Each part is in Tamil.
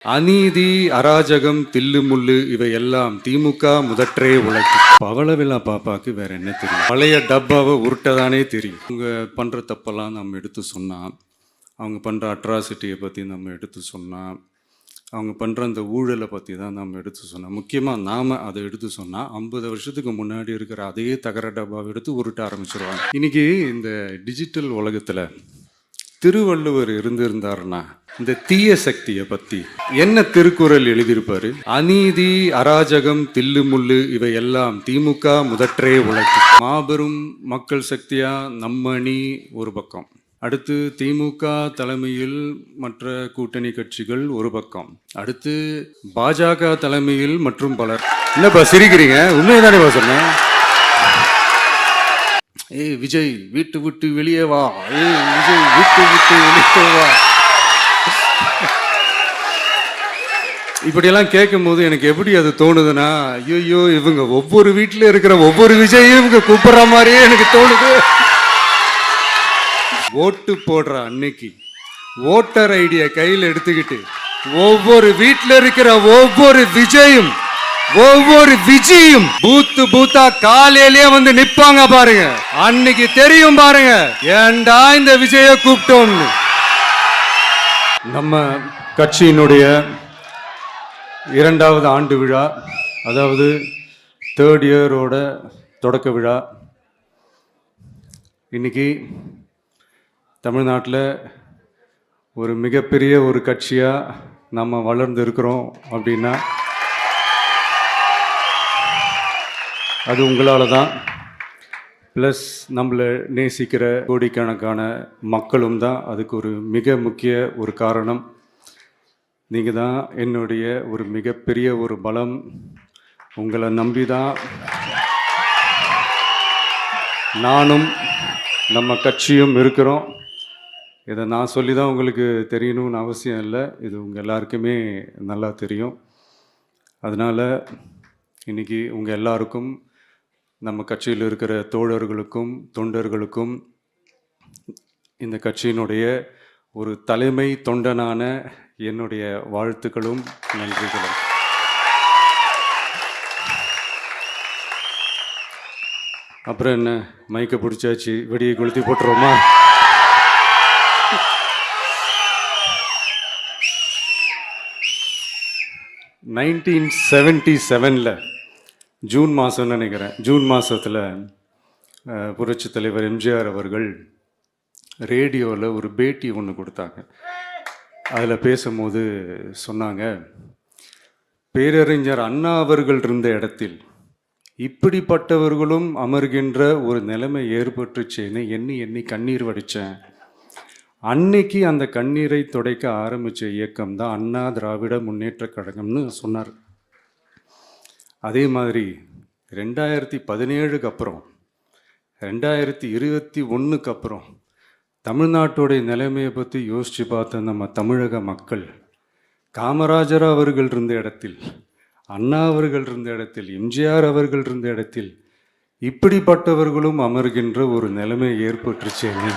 அநீதி, அராஜகம், தில்லுமுள்ளு இவையெல்லாம் திமுக முதற்றே உழைக்கு. பவளவிழா பாப்பாக்கு வேற என்ன தெரியும்? பழைய டப்பாவை உருட்டதானே தெரியும். அவங்க பண்ற தப்பெல்லாம் நம்ம எடுத்து சொன்னா, அவங்க பண்ற அட்ராசிட்டியை பத்தி நம்ம எடுத்து சொன்னா, அவங்க பண்ற அந்த ஊழலை பத்தி தான் நம்ம எடுத்து சொன்னோம். முக்கியமா நாம அதை எடுத்து சொன்னா 50 வருஷத்துக்கு முன்னாடி இருக்கிற அதே தகர டப்பாவை எடுத்து உருட்ட ஆரம்பிச்சிருவாங்க. இன்னைக்கு இந்த டிஜிட்டல் உலகத்துல திருவள்ளுவர் இருந்திருந்தாருன்னா இந்த தீய சக்தியை பத்தி என்ன திருக்குறள் எழுதியிருப்பாரு? அநீதி, அராஜகம், தில்லுமுள்ளு இவையெல்லாம் திமுக முதற்றே உழைக்கு. மாபெரும் மக்கள் சக்தியா நம்ம அணி ஒரு பக்கம், அடுத்து திமுக தலைமையில் மற்ற கூட்டணி கட்சிகள் ஒரு பக்கம், அடுத்து பாஜக தலைமையில் மற்றும் பலர். என்னப்பா சிரிக்கிறீங்க? உண்மையதானே சொன்னேன். ஏய் விஜய் வீட்டு விட்டு வெளியே வா, ஏய் விஜய் வீட்டு விட்டு வெளியே வா. இப்படியெல்லாம் கேட்கும் போது எனக்கு எப்படி அது தோணுதுன்னா, ஐயோ இவங்க ஒவ்வொரு வீட்டுல இருக்கிற ஒவ்வொரு விஜயும் இவங்க கூப்பிடுற மாதிரியே எனக்கு தோணுது. ஓட்டு போடுற அன்னைக்கு ஓட்டர் ஐடிய கையில் எடுத்துக்கிட்டு ஒவ்வொரு வீட்டுல இருக்கிற ஒவ்வொரு விஜயும் ஒவ்வொரு விஜயும் பூத்து பூத்தா காலையிலேயே வந்து நிப்பாங்க பாருங்க. அன்னைக்கு தெரியும் பாருங்க, ஏண்டா இந்த விஜய கூப்பிட்டோம்னு. நம்ம கட்சியினுடைய 2வது ஆண்டு விழா, அதாவது 3rd இயரோட தொடக்க விழா இன்னைக்கு தமிழ்நாட்டில் ஒரு மிகப்பெரிய ஒரு கட்சியாக நம்ம வளர்ந்து இருக்கிறோம் அப்படின்னா அது உங்களால் தான். ப்ளஸ் நம்மளை நேசிக்கிற கோடிக்கணக்கான மக்களும் தான் அதுக்கு ஒரு மிக முக்கிய ஒரு காரணம். நீங்கள் தான் என்னுடைய ஒரு மிகப்பெரிய ஒரு பலம். உங்களை நம்பி தான் நானும் நம்ம கட்சியும் இருக்கிறோம். இதை நான் சொல்லி தான் உங்களுக்கு தெரியணும்னு அவசியம் இல்லை, இது உங்கள் எல்லாருக்குமே நல்லா தெரியும். அதனால் இன்றைக்கி உங்கள் எல்லாருக்கும், நம்ம கட்சியில் இருக்கிற தோழர்களுக்கும் தொண்டர்களுக்கும், இந்த கட்சியினுடைய ஒரு தலைமை தொண்டனான என்னுடைய வாழ்த்துக்களும் நன்றிகளும். அப்புறம் என்ன, மைக்கை பிடிச்சாச்சு, வெடியை கொளுத்தி போட்டுருவோமா? (1977) ஜூன் மாதம்னு நினைக்கிறேன், ஜூன் மாதத்தில் புரட்சி தலைவர் எம்ஜிஆர் அவர்கள் ரேடியோவில் ஒரு பேட்டி ஒன்று கொடுத்தாங்க. அதில் பேசும்போது சொன்னாங்க, பேரறிஞர் அண்ணா அவர்கள் இருந்த இடத்தில் இப்படிப்பட்டவர்களும் அமர்கின்ற ஒரு நிலைமை ஏற்பட்டுச்சேன்னு எண்ணி எண்ணி கண்ணீர் வடித்தேன். அன்னைக்கு அந்த கண்ணீரை துடைக்க ஆரம்பித்த இயக்கம் தான் அண்ணா திராவிட முன்னேற்ற கழகம்னு சொன்னார். அதே மாதிரி 2017க்கு அப்புறம் 2021க்கு அப்புறம் தமிழ்நாட்டுடைய நிலைமையை பற்றி யோசித்து பார்த்த நம்ம தமிழக மக்கள், காமராஜர் அவர்கள் இருந்த இடத்தில், அண்ணா அவர்கள் இருந்த இடத்தில், எம்ஜிஆர் அவர்கள் இருந்த இடத்தில் இப்படிப்பட்டவர்களும் அமர்கின்ற ஒரு நிலைமை ஏற்பட்டுச்சேன்னு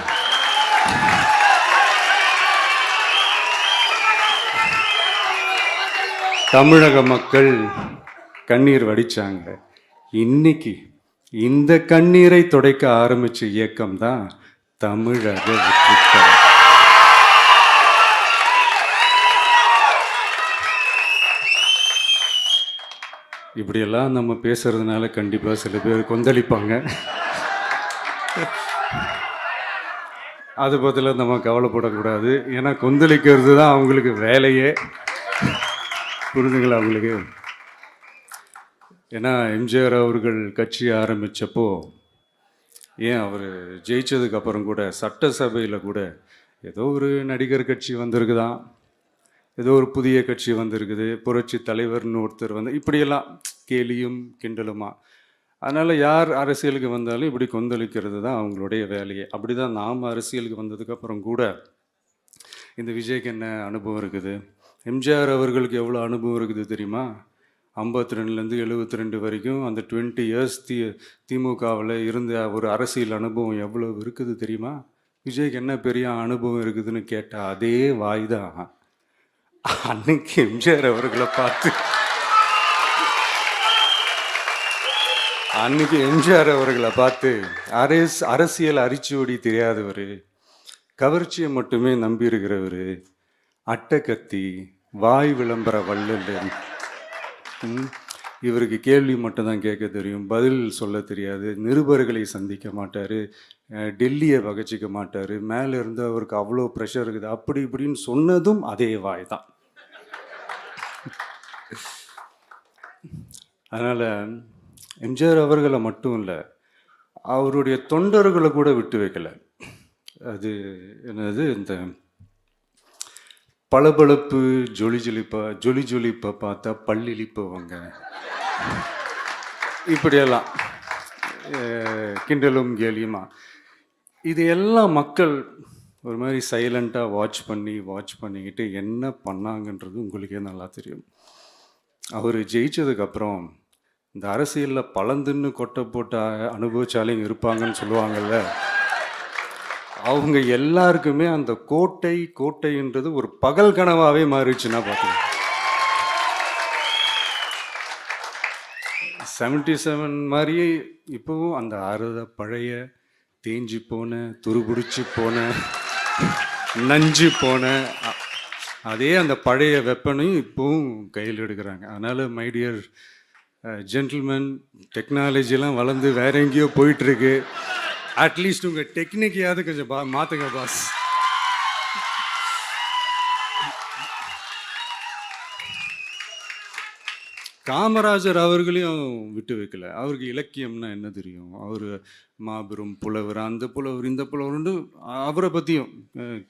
தமிழக மக்கள் கண்ணீர் வடிச்சாங்க. இன்னைக்கு இந்த கண்ணீரை துடைக்க ஆரம்பிச்ச இயக்கம் தான் தமிழக வெற்றிக்கழகம். இப்படியெல்லாம் நம்ம பேசுறதுனால கண்டிப்பாக சில பேர் கொந்தளிப்பாங்க. அது பற்றில நம்ம கவலைப்படக்கூடாது, ஏன்னா கொந்தளிக்கிறது தான் அவங்களுக்கு வேலையே. புரிஞ்சுங்களா அவங்களுக்கு? ஏன்னா எம்ஜிஆர் அவர்கள் கட்சி ஆரம்பித்தப்போ, ஏன் அவர் ஜெயிச்சதுக்கப்புறம் கூட சட்டசபையில் கூட ஏதோ ஒரு நடிகர் கட்சி வந்திருக்குதான், ஏதோ ஒரு புதிய கட்சி வந்திருக்குது, புரட்சி தலைவர்னு ஒருத்தர் வந்து, இப்படியெல்லாம் கேலியும் கிண்டலுமா. அதனால் யார் அரசியலுக்கு வந்தாலும் இப்படி கொந்தளிக்கிறது தான் அவங்களுடைய வேலையே. அப்படி தான் நாம் அரசியலுக்கு வந்ததுக்கப்புறம் கூட இந்த விஜய்க்கு என்ன அனுபவம் இருக்குது, எம்ஜிஆர் அவர்களுக்கு எவ்வளோ அனுபவம் இருக்குது தெரியுமா? 52லேருந்து 72 வரைக்கும் அந்த 20 இயர்ஸ் திமுகவில் இருந்த ஒரு அரசியல் அனுபவம் எவ்வளோ இருக்குது தெரியுமா? விஜய்க்கு என்ன பெரிய அனுபவம் இருக்குதுன்னு கேட்டால் அதே வாய் தான். அன்னைக்கு எம்ஜிஆர் அவர்களை பார்த்து அன்னைக்கு எம்ஜிஆர் அவர்களை பார்த்து அரசியல் அரிச்சுவடி தெரியாதவர், கவர்ச்சியை மட்டுமே நம்பி இருக்கிறவர், அட்டை கத்தி, வாய் விளம்பர வள்ளல், இவருக்கு கேள்வி மட்டும்தான் கேட்க தெரியும், பதில் சொல்ல தெரியாது, நிருபர்களை சந்திக்க மாட்டார், டெல்லியை வகச்சிக்க மாட்டார், மேலே இருந்து அவருக்கு அவ்வளோ ப்ரெஷர் இருக்குது, அப்படி இப்படின்னு சொன்னதும் அதே வாய் தான். அதனால் எம்ஜிஆர் அவர்களை மட்டும் இல்லை, அவருடைய தொண்டர்களை கூட விட்டு வைக்கல. அது என்னது, இந்த பளபளப்பு ஜொலி ஜொலிப்பை பார்த்தா பல்லிழிப்பவங்க, இப்படியெல்லாம் கிண்டலும் கேலியுமா, இது எல்லாம் மக்கள் ஒரு மாதிரி சைலண்ட்டாக வாட்ச் பண்ணிக்கிட்டு என்ன பண்ணாங்கன்றது உங்களுக்கே நல்லா தெரியும். அவர் ஜெயிச்சதுக்கப்புறம் இந்த அரசியலில் பழந்துன்னு கொட்டை போட்ட அனுபவிச்சாலையும் இருப்பாங்கன்னு சொல்லுவாங்கல்ல, அவங்க எல்லாருக்குமே அந்த கோட்டைன்றது ஒரு பகல் கனவாகவே மாறிடுச்சுன்னா பார்த்துக்கோங்க. 77 மாதிரியே இப்போவும் அந்த பழைய தேஞ்சு போன, துருபிடிச்சி போன, நஞ்சு போன அதே அந்த பழைய வெப்பனையும் இப்போவும் கையில் எடுக்கிறாங்க. அதனால் மை டியர் ஜென்டில்மேன், டெக்னாலஜிலாம் வளர்ந்து வேற எங்கேயோ போயிட்டுருக்கு, அட்லீஸ்ட் உங்கள் டெக்னிக்கையாவது கொஞ்சம் மாற்றுங்க பாஸ். காமராஜர் அவர்களையும் விட்டு வைக்கல. அவருக்கு இலக்கியம்னா என்ன தெரியும், அவர் மாபெரும் புலவர், அந்த புலவர் இந்த புலவர்னு அவரை பற்றியும்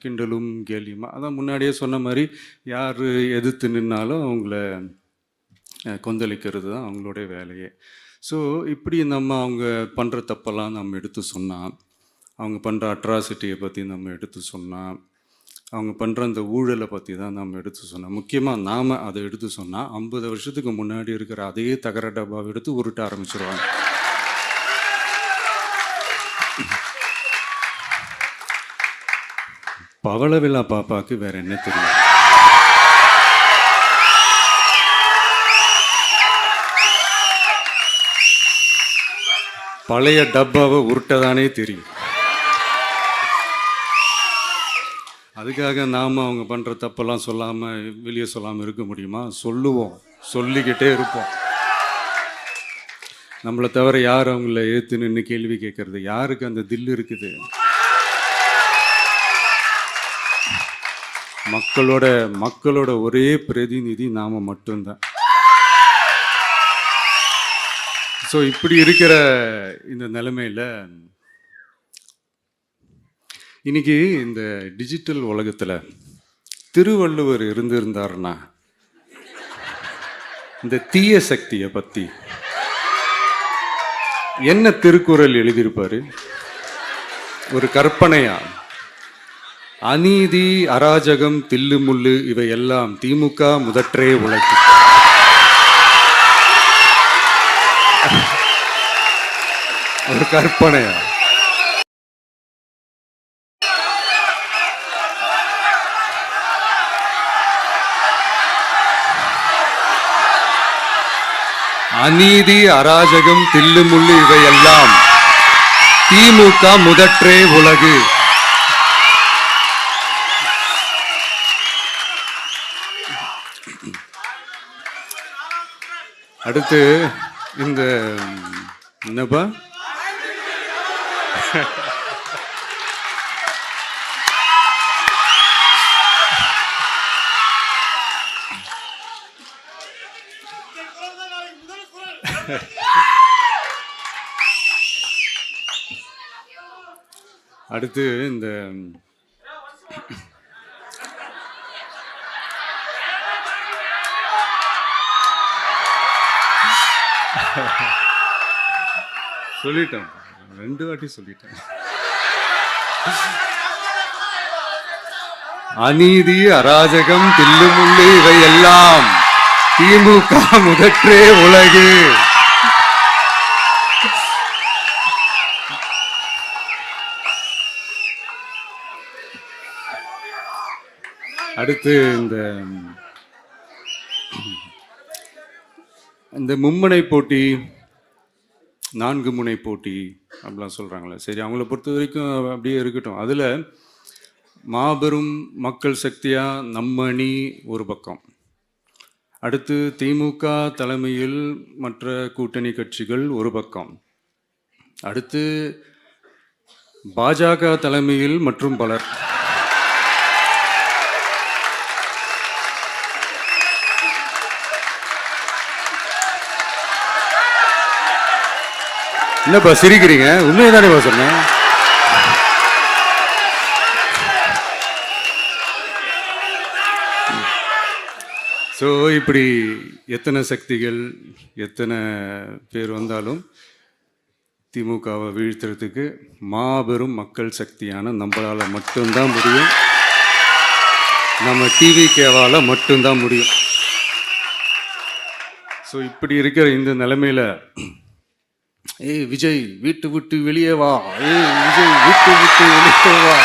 கிண்டலும் கேலியுமா. அதான் முன்னாடியே சொன்ன மாதிரி யார் எதிர்த்து நின்னாலும் அவங்கள கொந்தளிக்கிறது தான் அவங்களுடைய வேலையே. ஸோ இப்படி அவங்க பண்ணுற தப்பெல்லாம் நம்ம எடுத்து சொன்னால், அவங்க பண்ணுற அட்ராசிட்டியை பற்றி நம்ம எடுத்து சொன்னால், அவங்க பண்ணுற அந்த ஊழலை பற்றி தான் நம்ம எடுத்து சொன்னோம். முக்கியமாக நாம் அதை எடுத்து சொன்னால் 50 வருஷத்துக்கு முன்னாடி இருக்கிற அதே தகர டப்பாவை எடுத்து உருட்ட ஆரம்பிச்சிருவாங்க. பவள விழா பாப்பாவுக்கு வேற என்ன தெரியும்? பழைய டப்பாவை உருட்டதானே தெரியும். அதுக்காக நாம் அவங்க பண்ணுற தப்பெல்லாம் சொல்லாமல் வெளியே சொல்லாமல் இருக்க முடியுமா? சொல்லுவோம், சொல்லிக்கிட்டே இருப்போம். நம்மளை தவிர யார் அவங்கள ஏற்று நின்று கேள்வி கேட்கறது? யாருக்கு அந்த தில் இருக்குது? மக்களோட ஒரே பிரதிநிதி நாம் மட்டும்தான். ஸோ இப்படி இருக்கிற இந்த நிலைமையில் இன்னைக்கு இந்த டிஜிட்டல் உலகத்தில் திருவள்ளுவர் இருந்திருந்தாருன்னா இந்த தீய சக்தியை பற்றி என்ன திருக்குறள் எழுதியிருப்பாரு? ஒரு கற்பனையா, அநீதி, அராஜகம், தில்லுமுள்ளு இவையெல்லாம் திமுக முதற்றே உலகு. ஒரு கற்பனையா? அநீதி, அராஜகம், தில்லுமுள்ளு இவையெல்லாம் திமுக முதற்றே உலகு. அடுத்து இந்த என்னப்பா அடுத்து இந்த சொல்லிட்டேன், 2 வாட்டி சொல்லிட்டேன். அநீதி, அராஜகம், தில்லுமுள்ளு இவையெல்லாம் திமுக முதற்றே உலகு. அடுத்து இந்த இந்த மும்முனை போட்டி, 4 முனை போட்டி அப்படிலாம் சொல்கிறாங்களே, சரி அவங்கள பொறுத்த வரைக்கும் அப்படியே இருக்கட்டும். அதில் மாபெரும் மக்கள் சக்தியாக நம்ம அணி ஒரு பக்கம், அடுத்து திமுக தலைமையில் மற்ற கூட்டணி கட்சிகள் ஒரு பக்கம், அடுத்து பாஜக தலைமையில் மற்றும் பலர். என்னப்பா சிரிக்கிறீங்க? உண்மையதானே சொன்னேன். ஸோ இப்படி எத்தனை சக்திகள் எத்தனை பேர் வந்தாலும் திமுகவை வீழ்த்துறதுக்கு மாபெரும் மக்கள் சக்தியான நம்மளால் மட்டும்தான் முடியும், நம்ம டிவிகேவால் மட்டும்தான் முடியும். ஸோ இப்படி இருக்கிற இந்த நிலைமையில் ஏய் விஜய் வீட்டு விட்டு வெளியே வா, ஏய் விஜய் வீட்டு விட்டு வெளியே வா,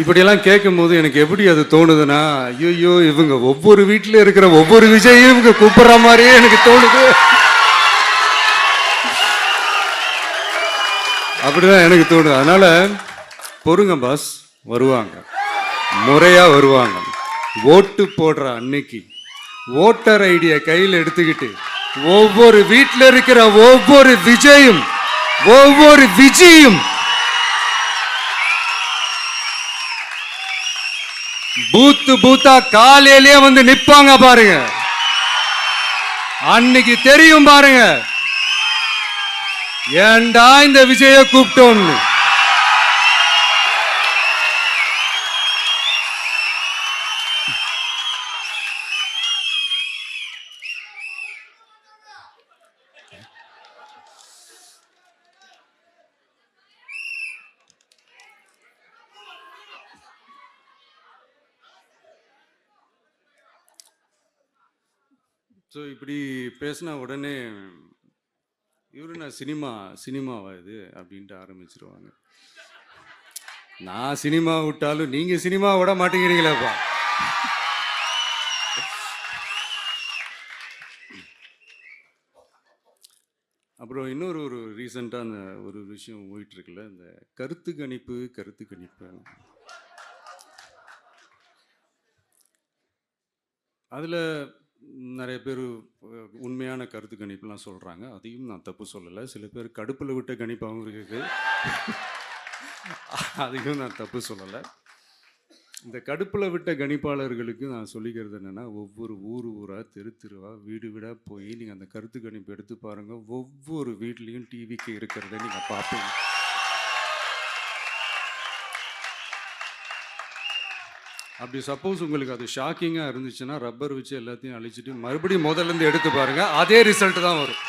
இப்படியெல்லாம் கேட்கும்போது எனக்கு எப்படி அது தோணுதுன்னா, ஐயோ இவங்க ஒவ்வொரு வீட்டில் இருக்கிற ஒவ்வொரு விஜயும் இவங்க கூப்பிடுற மாதிரியே எனக்கு தோணுது. அப்படிதான் எனக்கு தோணுது. அதனால பொறுங்க பாஸ், வருவாங்க, முறையா வருவாங்க. ஓட்டு போடுற அன்னைக்கு ஓட்டர் ஐடியை கையில் எடுத்துக்கிட்டு ஒவ்வொரு வீட்டில் இருக்கிற ஒவ்வொரு விஜயும் ஒவ்வொரு விஜயும் பூத்து பூத்தா காலையிலேயே வந்து நிப்பாங்க பாருங்க. அன்னைக்கு தெரியும் பாருங்க, ஏண்டா இந்த விஜய கூப்பிட்டோம்னு. ஸோ இப்படி பேசினா உடனே இவரு நான் சினிமாவா இது அப்படின்ட்டு ஆரம்பிச்சிருவாங்க. நான் சினிமா விட்டாலும் நீங்க சினிமா விட மாட்டேங்கிறீங்களேப்பா. அப்புறம் இன்னொரு ரீசெண்டாக அந்த ஒரு விஷயம் போயிட்டு இருக்குல்ல, இந்த கருத்து கணிப்பு அதில் நிறைய பேர் உண்மையான கருத்து கணிப்புலாம் சொல்கிறாங்க. அதையும் நான் தப்பு சொல்லலை. சில பேர் கடுப்பில் விட்ட கணிப்பாகவும் இருக்குது, அதையும் நான் தப்பு சொல்லலை. இந்த கடுப்பில் விட்ட கணிப்பாளர்களுக்கு நான் சொல்லிக்கிறது என்னென்னா, ஒவ்வொரு ஊராக தெருவா வீடு வீடாக போய் நீங்கள் அந்த கருத்து கணிப்பு எடுத்து பாருங்கள். ஒவ்வொரு வீட்லேயும் டிவிக்கு இருக்கிறத நீங்கள் பார்ப்பீங்க. அப்படி சப்போஸ் உங்களுக்கு அது ஷாக்கிங்காக இருந்துச்சுன்னா ரப்பர் வச்சு எல்லாத்தையும் அழிச்சிட்டு மறுபடியும் முதல்லேருந்து எடுத்து பாருங்க, அதே ரிசல்ட் தான் வரும்.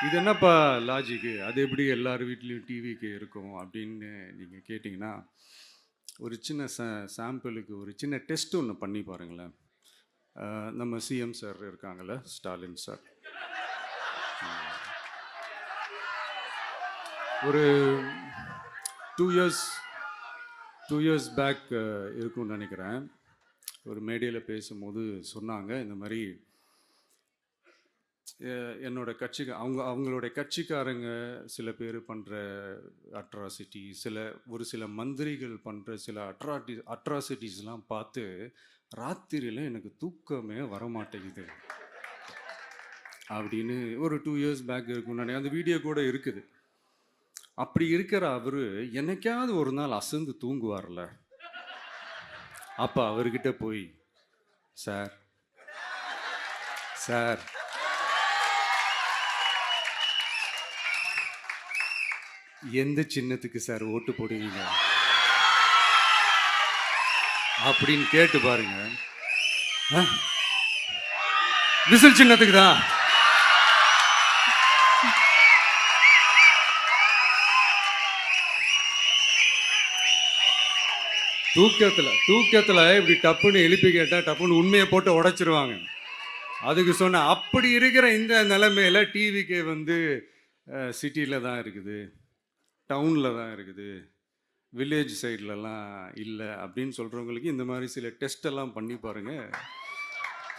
இது என்னப்பா லாஜிக்கு, அது எப்படி எல்லார் வீட்லேயும் டிவிக்கு இருக்கும் அப்படின்னு நீங்கள் கேட்டிங்கன்னா, ஒரு சின்ன சாம்பிளுக்கு ஒரு சின்ன டெஸ்ட் ஒன்று பண்ணி பாருங்களேன். நம்ம சிஎம் சார் இருக்காங்கள்ல, ஸ்டாலின் சார், ஒரு 2 இயர்ஸ் பேக் இருக்கும்னு நினைக்கிறேன், ஒரு மேடையில் பேசும்போது சொன்னாங்க, இந்த மாதிரி என்னோட கட்சிக்கு அவங்களுடைய கட்சிக்காரங்க சில பேர் பண்ணுற அட்ராசிட்டி, ஒரு சில மந்திரிகள் பண்ணுற சில அட்ராசிட்டிஸ்லாம் பார்த்து ராத்திரியில் எனக்கு தூக்கமே வரமாட்டேங்குது அப்படின்னு ஒரு 2 இயர்ஸ் பேக் இருக்கும்னு நினைக்கிறேன். அந்த வீடியோ கூட இருக்குது. அப்படி இருக்கிற அவரு என்னைக்காவது ஒரு நாள் அசந்து தூங்குவார்ல, அப்ப அவர்கிட்ட போய், சார் எந்த சின்னத்துக்கு சார் ஓட்டு போடுவீங்க அப்படின்னு கேட்டு பாருங்க. விசில் சின்னத்துக்கு தான். தூக்கத்துல இப்படி டப்புன்னு எழுப்பி கேட்டா டப்புன்னு உண்மையை போட்டு உடைச்சிருவாங்க. அதுக்கு சொன்ன அப்படி இருக்கிற இந்த நிலைமையில டிவிக்கு வந்து சிட்டியில தான் இருக்குது, டவுனில் தான் இருக்குது, வில்லேஜ் சைட்லலாம் இல்லை அப்படின்னு சொல்கிறவங்களுக்கு இந்த மாதிரி சில டெஸ்ட் எல்லாம் பண்ணி பாருங்க,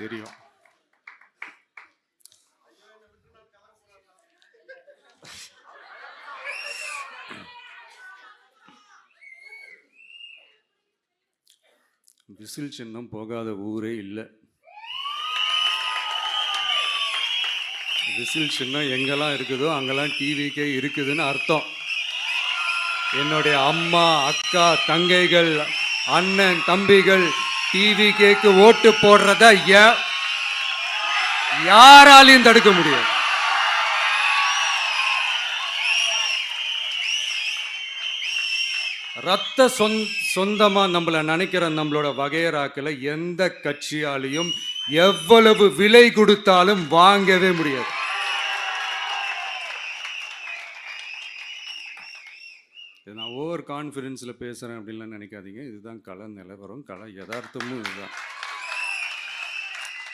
தெரியும். விசில் சின்னம் போகாத ஊரே இல்லை. விசில் சின்னம் எங்கெல்லாம் இருக்குதோ அங்கெல்லாம் டிவிக்கே இருக்குதுன்னு அர்த்தம். என்னுடைய அம்மா, அக்கா, தங்கைகள், அண்ணன், தம்பிகள் டிவிக்கேக்கு ஓட்டு போடுறத யாராலையும் தடுக்க முடியாது. ரத்த சொந்தமா நம்மள நினைக்கிற நம்மளோட வகையராக்களை எந்த கட்சியாலையும் எவ்வளவு விலை கொடுத்தாலும் வாங்கவே முடியாது. நான் ஓவர் கான்ஃபிடென்ஸ்ல பேசுறேன் அப்படின்லாம் நினைக்காதீங்க. இதுதான் கள நிலவரம், கள யதார்த்தமும் இதுதான்.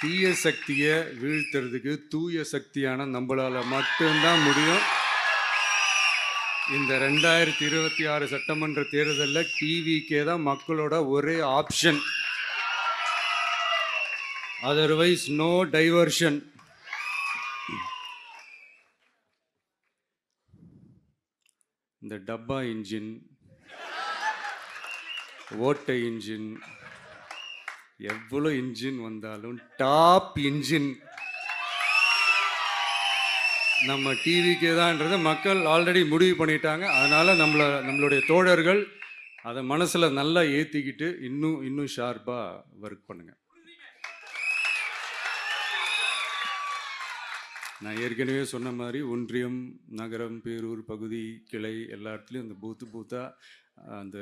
தீய சக்தியை வீழ்த்துறதுக்கு தூய சக்தியான நம்மளால மட்டும்தான் முடியும். இந்த 2026 சட்டமன்ற தேர்தலில் டிவிக்கே தான் மக்களோட ஒரே ஆப்ஷன். Otherwise no diversion. இந்த டப்பா இன்ஜின், ஓட்டை இன்ஜின், எவ்வளோ இன்ஜின் வந்தாலும் டாப் இன்ஜின் நம்ம டிவிக்கே தான்ன்றதை மக்கள் ஆல்ரெடி முடிவு பண்ணிட்டாங்க. அதனால நம்மளுடைய தோழர்கள் அதை மனசுல நல்லா ஏத்திக்கிட்டு இன்னும் ஷார்ப்பா ஒர்க் பண்ணுங்க. நான் ஏற்கனவே சொன்ன மாதிரி ஒன்றியம், நகரம், பேரூர், பகுதி, கிளை எல்லா இடத்துலையும் அந்த பூத்தா அந்த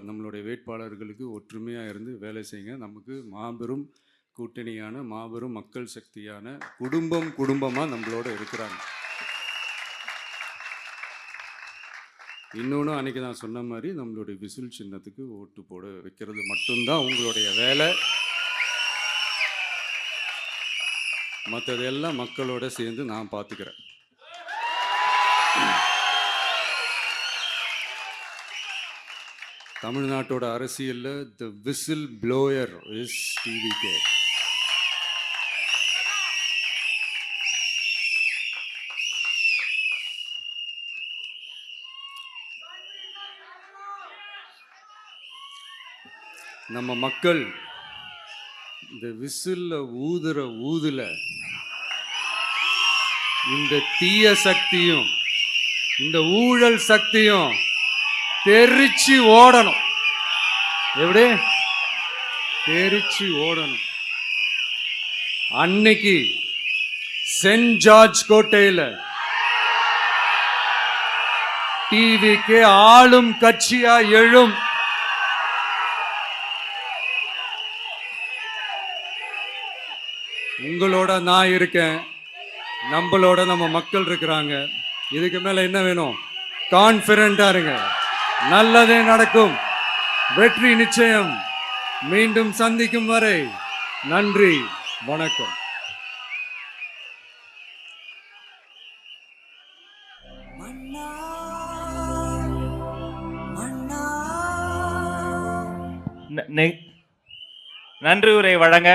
நம்மளுடைய வேட்பாளர்களுக்கு ஒற்றுமையாக இருந்து வேலை செய்யுங்க. நமக்கு மாபெரும் கூட்டணியான, மாபெரும் மக்கள் சக்தியான குடும்பமாக நம்மளோட இருக்கிறாங்க. இன்னொன்று அன்றைக்கி நான் சொன்ன மாதிரி நம்மளுடைய விசில் சின்னத்துக்கு ஓட்டு போட வைக்கிறது மட்டும்தான் உங்களுடைய வேலை. மற்றதெல்லாம் மக்களோட சேர்ந்து நான் பார்த்துக்கிறேன். தமிழ்நாட்டோட அரசியலில் தி விசில் ப்ளோயர் இஸ் டிவிகே. நம்ம மக்கள் இந்த விசில்ல ஊதுல இந்த தீய சக்தியும் இந்த ஊழல் சக்தியும் தெரிச்சு ஓடணும். எப்படி தெரிச்சு ஓடணும்? அன்னைக்கு சென்ட் ஜார்ஜ் கோட்டையில் டிவிக்கு ஆளும் கட்சியா எழும். உங்களோட நான் இருக்கேன், நம்மளோட நம்ம மக்கள் இருக்கிறாங்க. இதுக்கு மேல என்ன வேணும்? கான்ஃபிடென்ட்டா இருங்க, நல்லதே நடக்கும், வெற்றி நிச்சயம். மீண்டும் சந்திக்கும் வரை நன்றி, வணக்கம். நன்றி உரை வழங்க